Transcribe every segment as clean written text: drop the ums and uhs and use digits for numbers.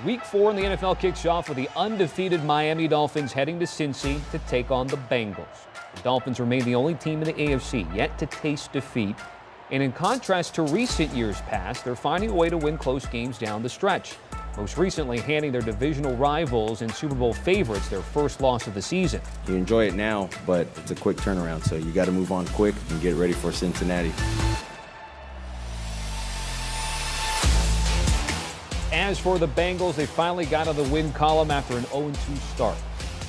Week 4 in the NFL kicks off with the undefeated Miami Dolphins heading to Cincy to take on the Bengals. The Dolphins remain the only team in the AFC yet to taste defeat. And in contrast to recent years past, they're finding a way to win close games down the stretch. Most recently handing their divisional rivals and Super Bowl favorites their first loss of the season. You enjoy it now, but it's a quick turnaround, so you got to move on quick and get ready for Cincinnati. As for the Bengals, they finally got out of the win column after an 0-2 start,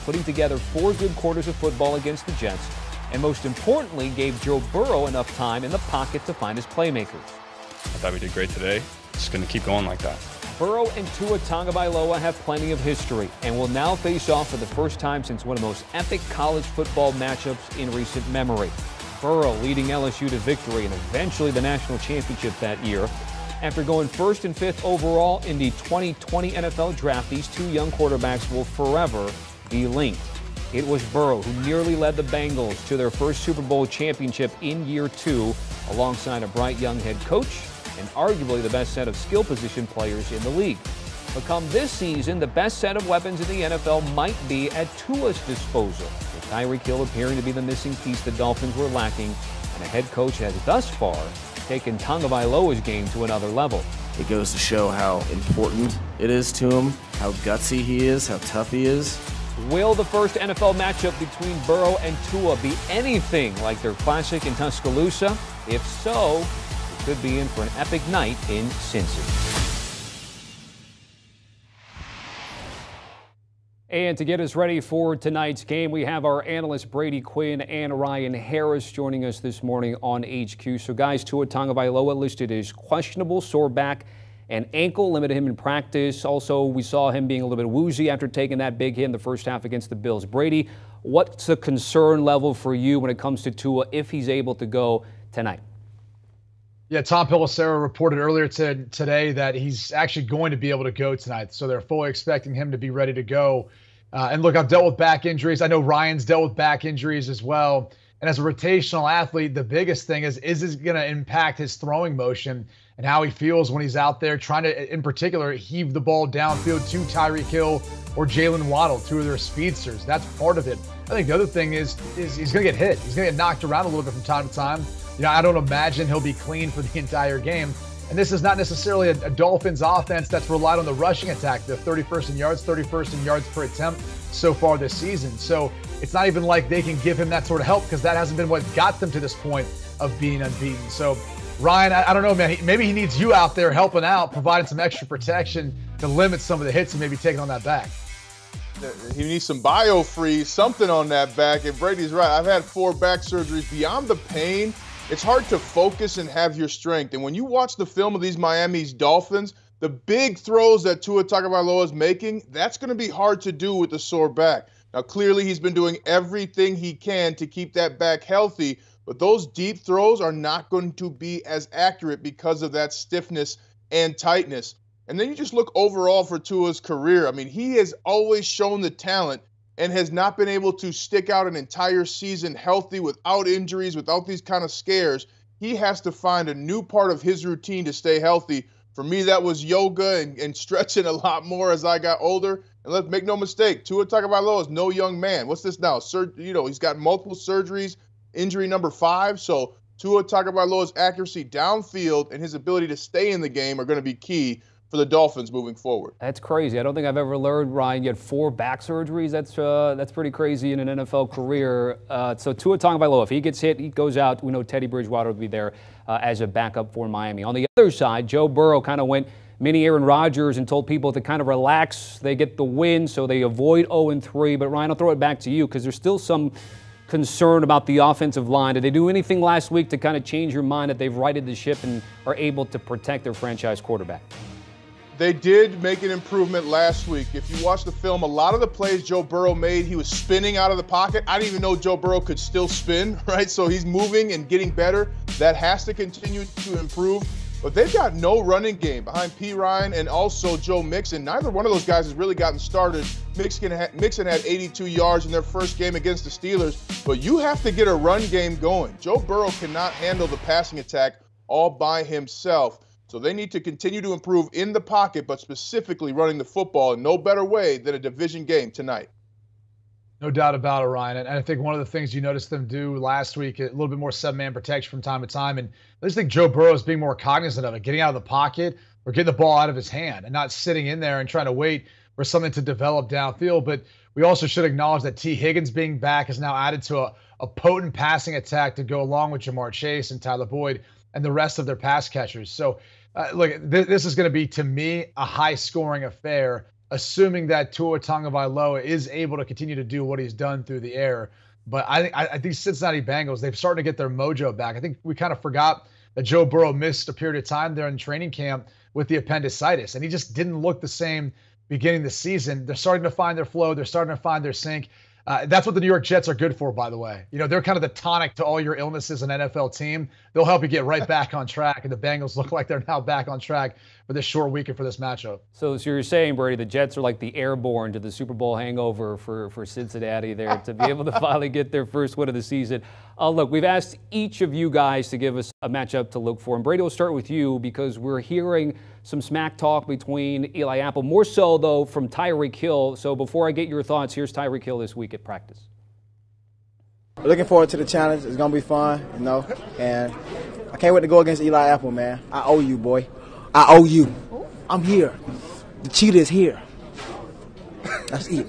putting together 4 good quarters of football against the Jets, and most importantly, gave Joe Burrow enough time in the pocket to find his playmakers. I thought we did great today. Just going to keep going like that. Burrow and Tua Tagovailoa have plenty of history and will now face off for the first time since one of the most epic college football matchups in recent memory. Burrow leading LSU to victory and eventually the national championship that year. After going 1st and 5th overall in the 2020 NFL Draft, these two young quarterbacks will forever be linked. It was Burrow who nearly led the Bengals to their first Super Bowl championship in year 2, alongside a bright young head coach and arguably the best set of skill position players in the league. But come this season, the best set of weapons in the NFL might be at Tua's disposal, with Tyreek Hill appearing to be the missing piece the Dolphins were lacking, and a head coach has thus far taken Tagovailoa's game to another level. It goes to show how important it is to him, how gutsy he is, how tough he is. Will the first NFL matchup between Burrow and Tua be anything like their classic in Tuscaloosa? If so, it could be in for an epic night in Cincy. And to get us ready for tonight's game, we have our analysts Brady, Quinn, and Ryan Harris joining us this morning on HQ. So guys, Tua Tagovailoa listed as questionable, sore back and ankle, limited him in practice. Also, we saw him being a little bit woozy after taking that big hit in the first half against the Bills. Brady, what's the concern level for you when it comes to Tua if he's able to go tonight? Yeah, Tom Pelissero reported earlier today that he's actually going to be able to go tonight. So they're fully expecting him to be ready to go. And look, I've dealt with back injuries. I know Ryan's dealt with back injuries as well. And as a rotational athlete, the biggest thing is it going to impact his throwing motion and how he feels when he's out there trying to, in particular, heave the ball downfield to Tyreek Hill or Jalen Waddle, 2 of their speedsters. That's part of it. I think the other thing is he's going to get hit. He's going to get knocked around a little bit from time to time. You know, I don't imagine he'll be clean for the entire game. And this is not necessarily a Dolphins offense that's relied on the rushing attack. They're 31st in yards, 31st in yards per attempt so far this season. So it's not even like they can give him that sort of help because that hasn't been what got them to this point of being unbeaten. So, Ryan, I don't know, man. Maybe he needs you out there helping out, providing some extra protection to limit some of the hits and maybe taking on that back. He needs some biofreeze, something on that back. And Brady's right. I've had 4 back surgeries. Beyond the pain, it's hard to focus and have your strength. And when you watch the film of these Miami's Dolphins, the big throws that Tua Tagovailoa is making, that's going to be hard to do with a sore back. Now, clearly, he's been doing everything he can to keep that back healthy, but those deep throws are not going to be as accurate because of that stiffness and tightness. And then you just look overall for Tua's career. I mean, he has always shown the talent and has not been able to stick out an entire season healthy without injuries, without these kind of scares. He has to find a new part of his routine to stay healthy. For me, that was yoga and stretching a lot more as I got older. And let's make no mistake, Tua Tagovailoa is no young man. What's this now? He's got multiple surgeries, injury number 5. So Tua Tagovailoa's accuracy downfield and his ability to stay in the game are going to be key for the Dolphins moving forward. That's crazy. I don't think I've ever learned, Ryan, you had 4 back surgeries. That's pretty crazy in an NFL career. So Tua Tagovailoa, if he gets hit, he goes out. We know Teddy Bridgewater will be there as a backup for Miami. On the other side, Joe Burrow kind of went mini Aaron Rodgers and told people to kind of relax. They get the win, so they avoid 0-3. But Ryan, I'll throw it back to you because there's still some concern about the offensive line. Did they do anything last week to kind of change your mind that they've righted the ship and are able to protect their franchise quarterback? They did make an improvement last week. If you watch the film, a lot of the plays Joe Burrow made, he was spinning out of the pocket. I didn't even know Joe Burrow could still spin, right? So he's moving and getting better. That has to continue to improve. But they've got no running game behind P. Ryan and also Joe Mixon. Neither one of those guys has really gotten started. Mixon had 82 yards in their first game against the Steelers. But you have to get a run game going. Joe Burrow cannot handle the passing attack all by himself. So they need to continue to improve in the pocket, but specifically running the football in no better way than a division game tonight. No doubt about it, Ryan. And I think one of the things you noticed them do last week, a little bit more seven-man protection from time to time. And I just think Joe Burrow is being more cognizant of it, getting out of the pocket or getting the ball out of his hand and not sitting in there and trying to wait for something to develop downfield. But we also should acknowledge that T. Higgins being back has now added to a potent passing attack to go along with Jamar Chase and Tyler Boyd and the rest of their pass catchers. So, look, this is going to be, to me, a high-scoring affair, assuming that Tua Tagovailoa is able to continue to do what he's done through the air. But I think Cincinnati Bengals, they've started to get their mojo back. I think we kind of forgot that Joe Burrow missed a period of time there in training camp with the appendicitis, and he just didn't look the same beginning the season. They're starting to find their flow. They're starting to find their sync. That's what the New York Jets are good for, by the way. You know, they're kind of the tonic to all your illnesses an NFL team. They'll help you get right back on track, and the Bengals look like they're now back on track for this short weekend for this matchup. So you're saying, Brady, the Jets are like the airborne to the Super Bowl hangover for Cincinnati there to be able to finally get their first win of the season. Look, we've asked each of you guys to give us a matchup to look for. And Brady, will start with you because we're hearing some smack talk between Eli Apple, more so, though, from Tyreek Hill. So before I get your thoughts, here's Tyreek Hill this week at practice. Looking forward to the challenge. It's going to be fun, you know, and I can't wait to go against Eli Apple, man. I owe you, boy. I owe you. I'm here. The cheetah is here. That's it.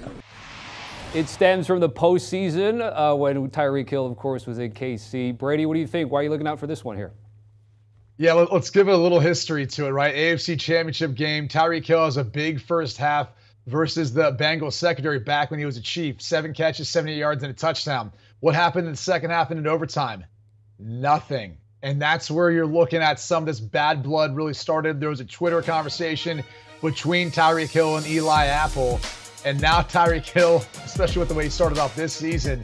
It stems from the postseason when Tyreek Hill, of course, was in KC. Brady, what do you think? Why are you looking out for this one here? Yeah, let's give it a little history to it, right? AFC Championship game. Tyreek Hill has a big first half versus the Bengals secondary back when he was a Chief. 7 catches, 78 yards, and a touchdown. What happened in the second half and in overtime? Nothing. And that's where you're looking at some of this bad blood really started. There was a Twitter conversation between Tyreek Hill and Eli Apple. And now Tyreek Hill, especially with the way he started off this season,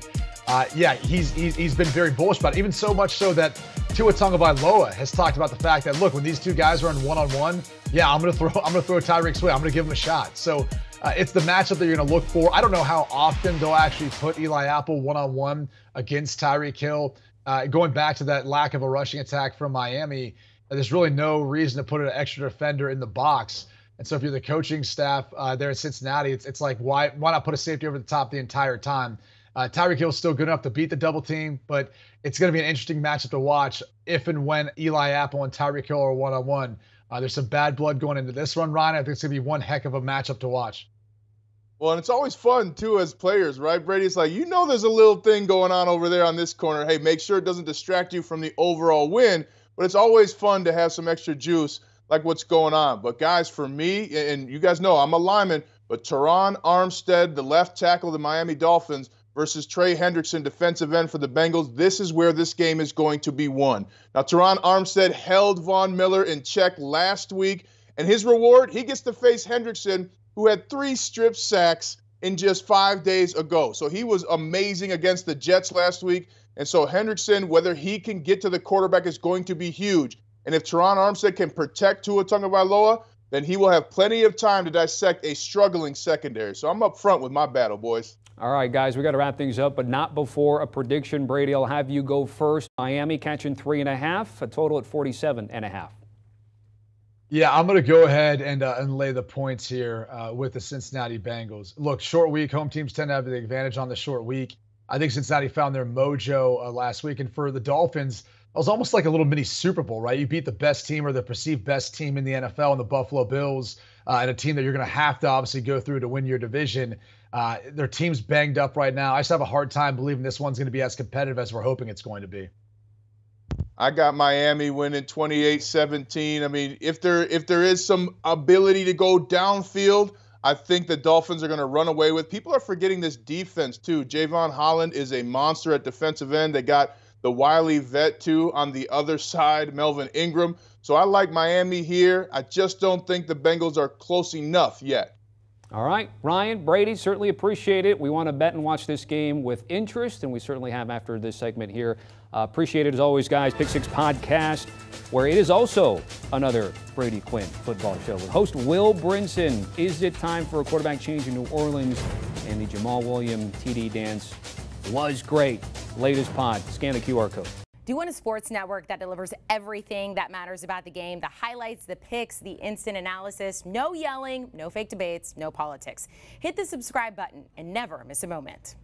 he's been very bullish about it. Even so much so that Tua Tagovailoa has talked about the fact that, look, when these two guys are in one-on-one, I'm gonna throw Tyreek's way. I'm gonna give him a shot. So it's the matchup that you're gonna look for. I don't know how often they'll actually put Eli Apple one-on-one against Tyreek Hill. Going back to that lack of a rushing attack from Miami, there's really no reason to put an extra defender in the box. And so if you're the coaching staff there at Cincinnati, it's like, why not put a safety over the top the entire time? Tyreek Hill's still good enough to beat the double team, but it's going to be an interesting matchup to watch if and when Eli Apple and Tyreek Hill are one-on-one. There's some bad blood going into this one, Ryan. I think it's going to be one heck of a matchup to watch. Well, and it's always fun, too, as players, right, Brady? It's like, there's a little thing going on over there on this corner. Hey, make sure it doesn't distract you from the overall win. But it's always fun to have some extra juice like what's going on. But, guys, for me, and you guys know I'm a lineman, but Teron Armstead, the left tackle of the Miami Dolphins, versus Trey Hendrickson, defensive end for the Bengals. This is where this game is going to be won. Now, Teron Armstead held Von Miller in check last week, and his reward, he gets to face Hendrickson, who had 3 strip sacks in just 5 days ago. So he was amazing against the Jets last week. And so Hendrickson, whether he can get to the quarterback, is going to be huge. And if Teron Armstead can protect Tua Tagovailoa, then he will have plenty of time to dissect a struggling secondary. So I'm up front with my battle, boys. All right, guys, we got to wrap things up, but not before a prediction. Brady, I'll have you go first. Miami catching 3.5, a total at 47.5. Yeah, I'm going to go ahead and lay the points here with the Cincinnati Bengals. Look, short week, home teams tend to have the advantage on the short week. I think Cincinnati found their mojo last week, and for the Dolphins, it was almost like a little mini Super Bowl, right? You beat the best team or the perceived best team in the NFL and the Buffalo Bills, and a team that you're going to have to obviously go through to win your division. Their team's banged up right now. I just have a hard time believing this one's going to be as competitive as we're hoping it's going to be. I got Miami winning 28-17. I mean, if there is some ability to go downfield, I think the Dolphins are going to run away with. People are forgetting this defense, too. Javon Holland is a monster at defensive end. They got the wily vet, too, on the other side, Melvin Ingram. So I like Miami here. I just don't think the Bengals are close enough yet. All right, Ryan, Brady, certainly appreciate it. We want to bet and watch this game with interest, and we certainly have after this segment here. Appreciate it as always, guys. Pick Six Podcast, where it is also another Brady Quinn football show with host Will Brinson. Is it time for a quarterback change in New Orleans? And the Jamal Williams TD dance was great. Latest pod. Scan the QR code. Do you want a sports network that delivers everything that matters about the game? The highlights, the picks, the instant analysis, no yelling, no fake debates, no politics. Hit the subscribe button and never miss a moment.